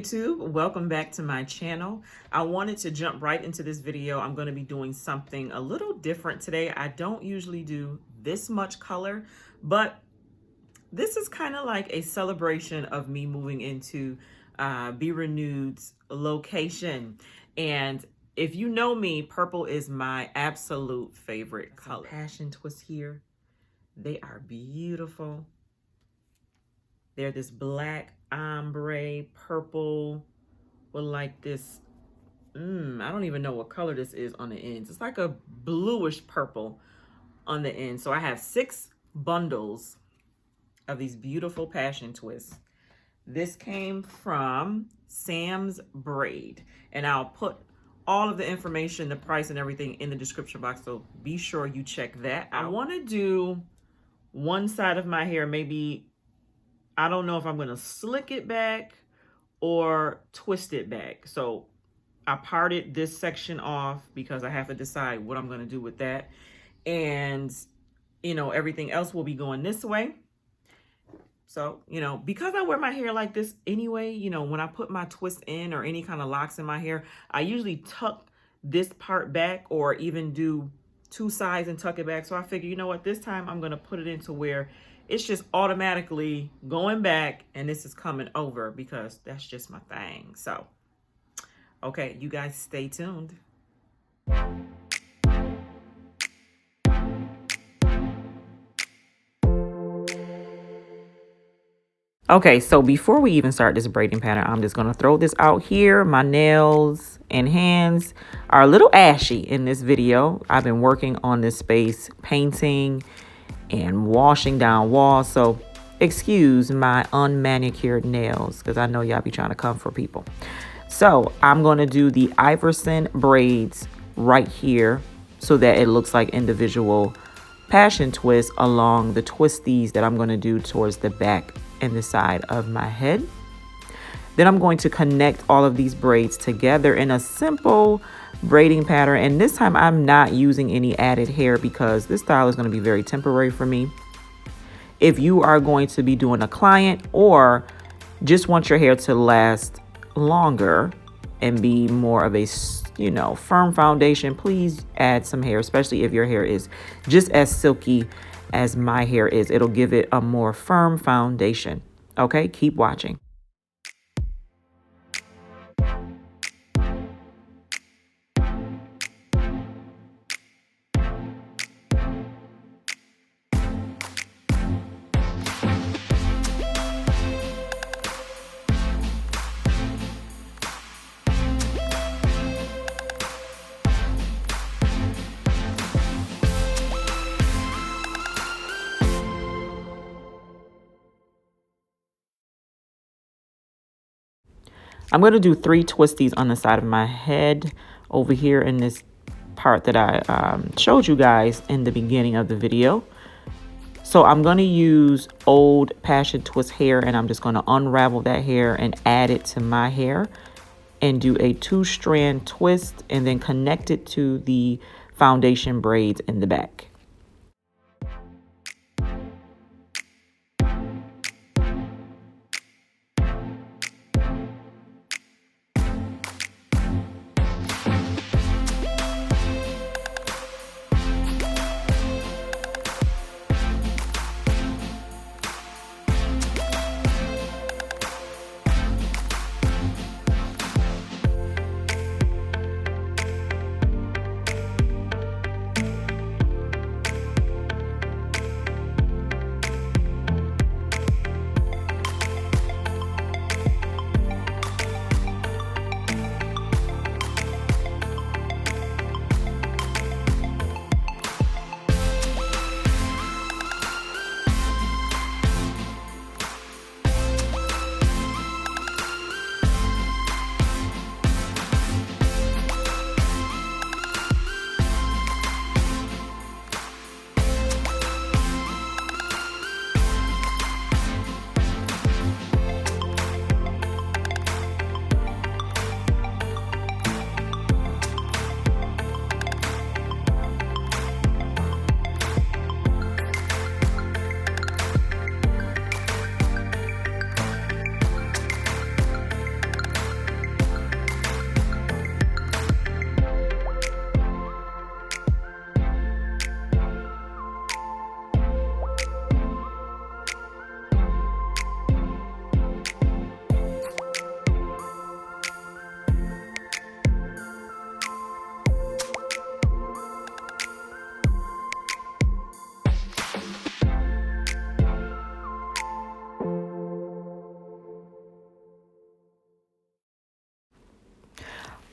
YouTube, welcome back to my channel. I wanted to jump right into this video. I'm going to be doing something a little different today. I don't usually do this much color, but this is kind of like a celebration of me moving into Be Renewed's location. And if you know me, purple is my absolute favorite color. Passion twist here. They are beautiful. They're this black ombre purple with like this, I don't even know what color this is on the ends. It's like a bluish purple on the end. So I have 6 bundles of these beautiful passion twists. This came from Sam's Braid, and I'll put all of the information, the price and everything in the description box, so be sure you check that out. I want to do one side of my hair, maybe, I don't know if I'm going to slick it back or twist it back. So I parted this section off because I have to decide what I'm going to do with that. And, you know, everything else will be going this way. So, you know, because I wear my hair like this anyway, you know, when I put my twist in or any kind of locks in my hair, I usually tuck this part back or even do 2 sides and tuck it back. So I figure, you know what, this time I'm going to put it into where it's just automatically going back and this is coming over because that's just my thing. So, okay, you guys stay tuned. Okay, so before we even start this braiding pattern, I'm just going to throw this out here. My nails and hands are a little ashy in this video. I've been working on this space, painting and washing down walls, so excuse my unmanicured nails because I know y'all be trying to come for people. So I'm going to do the Iverson braids right here so that it looks like individual passion twists along the twisties that I'm going to do towards the back and the side of my head. Then I'm going to connect all of these braids together in a simple braiding pattern, and this time I'm not using any added hair because this style is going to be very temporary for me. If you are going to be doing a client or just want your hair to last longer and be more of a, you know, firm foundation, please add some hair, especially if your hair is just as silky as my hair is. It'll give it a more firm foundation. Okay, keep watching. I'm going to do 3 twisties on the side of my head over here in this part that I showed you guys in the beginning of the video. So I'm going to use old passion twist hair, and I'm just going to unravel that hair and add it to my hair and do a 2-strand twist and then connect it to the foundation braids in the back.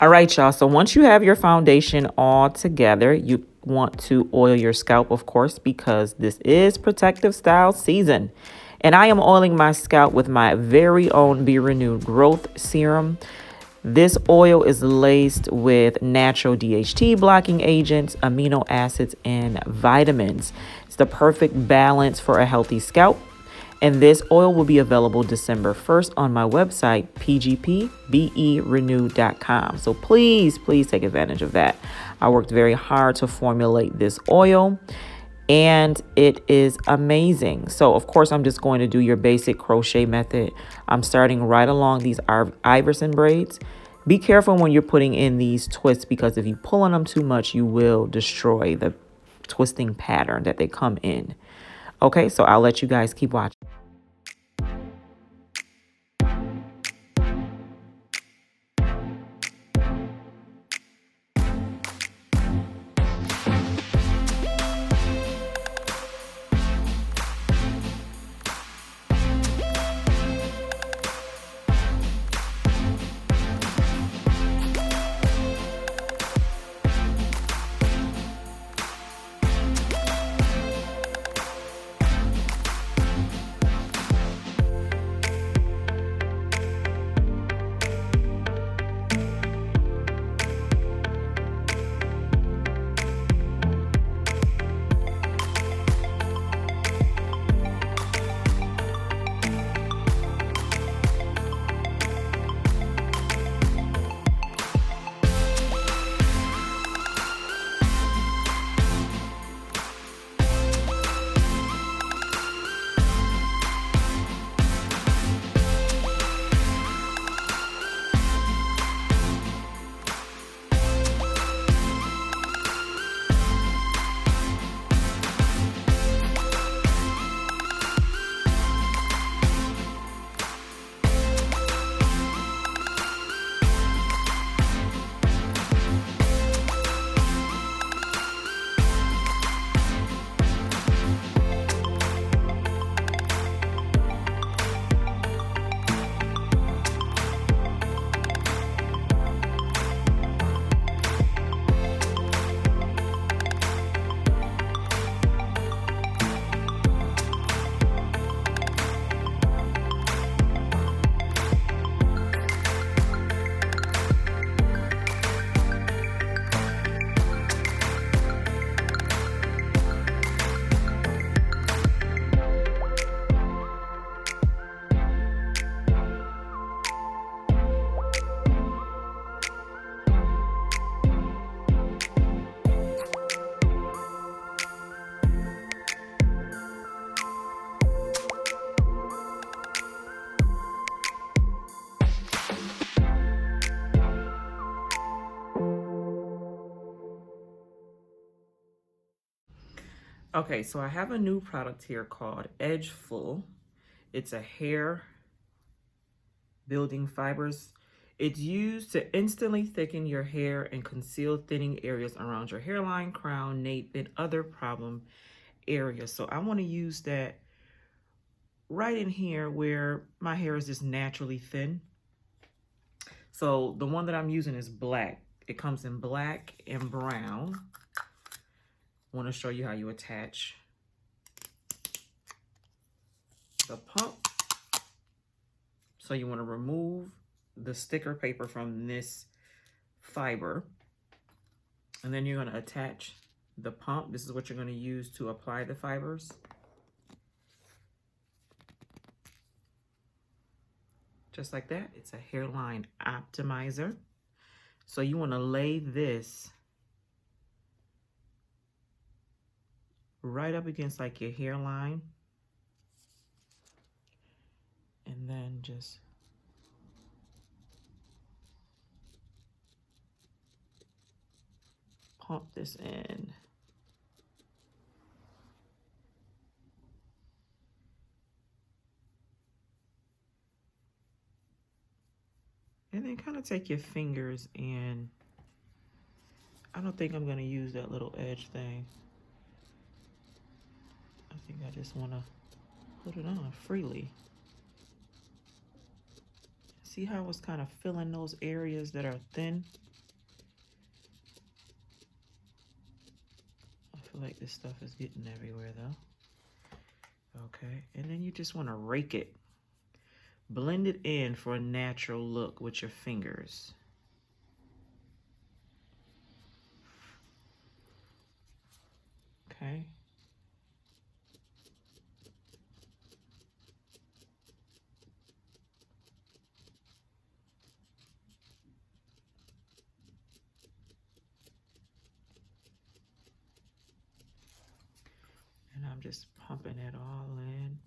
All right, y'all. So once you have your foundation all together, you want to oil your scalp, of course, because this is protective style season. And I am oiling my scalp with my very own Be Renewed Growth Serum. This oil is laced with natural DHT blocking agents, amino acids, and vitamins. It's the perfect balance for a healthy scalp. And this oil will be available December 1st on my website, pgpberenewed.com. So please take advantage of that. I worked very hard to formulate this oil, and it is amazing. So of course, I'm just going to do your basic crochet method. I'm starting right along these Iverson braids. Be careful when you're putting in these twists, because if you pull on them too much, you will destroy the twisting pattern that they come in. Okay, so I'll let you guys keep watching. Okay, so I have a new product here called EdgeFull. It's a hair building fibers. It's used to instantly thicken your hair and conceal thinning areas around your hairline, crown, nape, and other problem areas. So I want to use that right in here where my hair is just naturally thin. So the one that I'm using is black. It comes in black and brown. I want to show you how you attach the pump. So you want to remove the sticker paper from this fiber, and then you're going to attach the pump. This is what you're going to use to apply the fibers. Just like that. It's a hairline optimizer. So you want to lay this right up against like your hairline, and then just pump this in. And then kind of take your fingers and, I don't think I'm going to use that little edge thing. I think I just want to put it on freely. See how it's kind of filling those areas that are thin? feel like this stuff is getting everywhere though. Okay, and then you just want to rake it. Blend it in for a natural look with your fingers. Okay. And I'm just pumping it all in.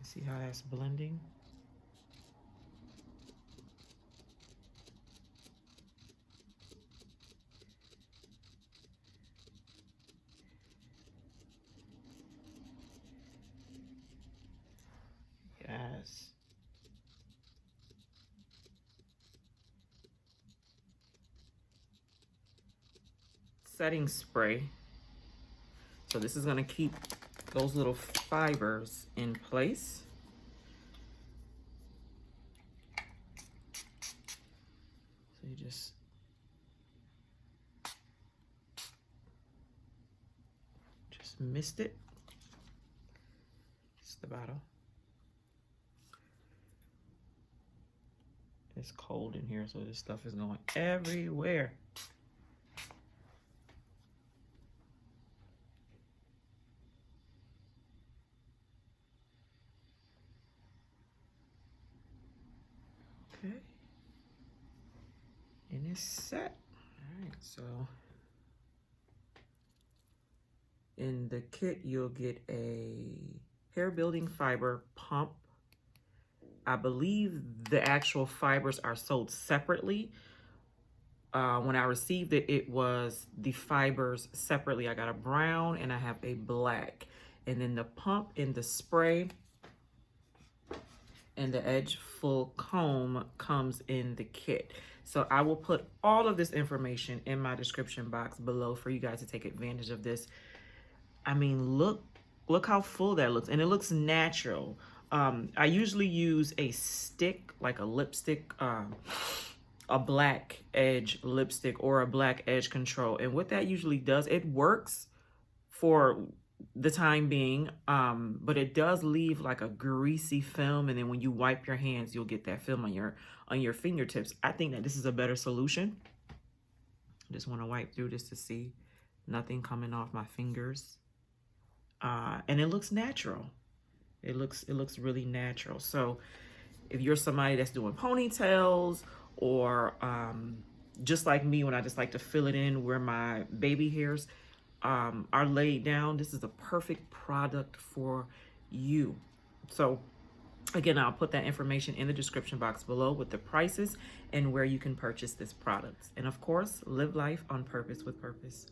See how that's blending? Yes. Setting spray. So this is going to keep those little fibers in place. So you just mist it. Just the bottle. It's cold in here, so this stuff is going everywhere. Okay. And it's set. All right, so in the kit, you'll get a hair building fiber pump. I believe the actual fibers are sold separately. When I received it, it was the fibers separately. I got a brown and I have a black. And then the pump and the spray and the EdgeFull comb comes in the kit. So I will put all of this information in my description box below for you guys to take advantage of this. I mean, look how full that looks, and it looks natural. I usually use a stick, like a lipstick, a black edge lipstick or a black edge control. And what that usually does, it works for the time being, but it does leave like a greasy film. And then when you wipe your hands, you'll get that film on your fingertips. I think that this is a better solution. I just want to wipe through this to see nothing coming off my fingers. And it looks natural. It looks really natural. So if you're somebody that's doing ponytails or just like me, when I just like to fill it in where my baby hairs are laid down, this is the perfect product for you. So again, I'll put that information in the description box below with the prices and where you can purchase this product. And of course, live life on purpose with purpose.